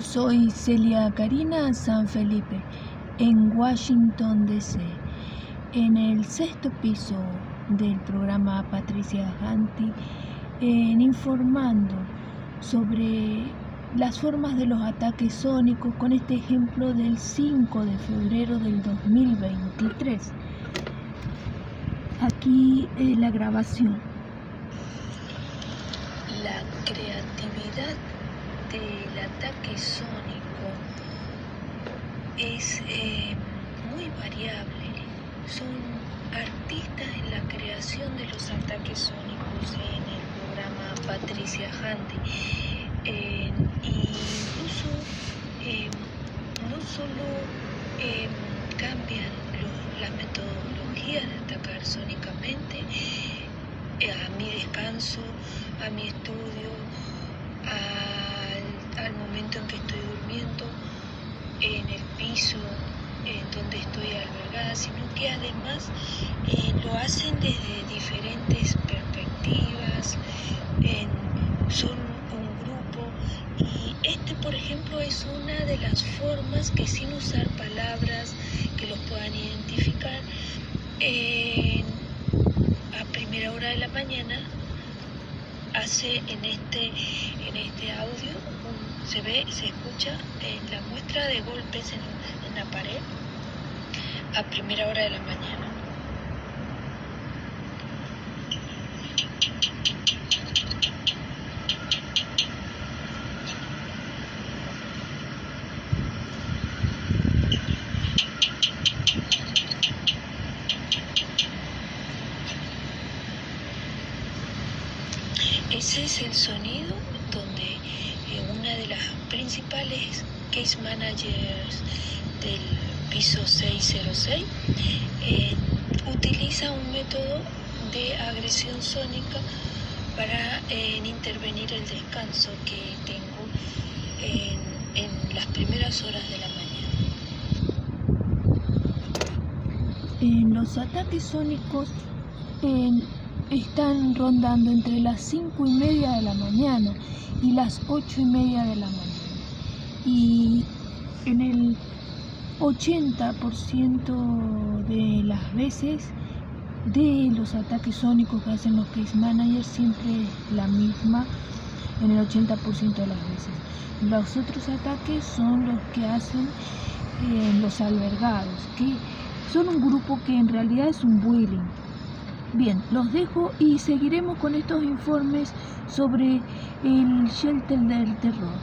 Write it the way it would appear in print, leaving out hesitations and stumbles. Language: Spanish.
Soy Celia Karina San Felipe, en Washington, D.C., en el 6º piso del programa Patricia Hanti, informando sobre las formas de los ataques sónicos con este ejemplo del 5 de febrero del 2023. Aquí la grabación. La creatividad del ataque sónico es muy variable. Son artistas en la creación de los ataques sónicos en el programa Patricia Hanti. Incluso no solo cambian las metodologías de atacar sónicamente, a mi descanso, a mi estudio, al momento en que estoy durmiendo, en el piso en donde estoy albergada, sino que además lo hacen desde diferentes perspectivas, son un grupo, y por ejemplo, es una de las formas que, sin usar palabras que los puedan identificar, a primera hora de la mañana hace en este audio, se escucha la muestra de golpes en la pared a primera hora de la mañana. Ese es el sonido donde una de las principales case managers del piso 606 utiliza un método de agresión sónica para intervenir el descanso que tengo en las primeras horas de la mañana. Los ataques sónicos están rondando entre las 5:30 de la mañana y las 8:30 de la mañana. Y en el 80% de las veces de los ataques sónicos que hacen los case managers, siempre es la misma en el 80% de las veces. Los otros ataques son los que hacen los albergados, que son un grupo que en realidad es un bullying. Bien, los dejo y seguiremos con estos informes sobre el shelter del terror.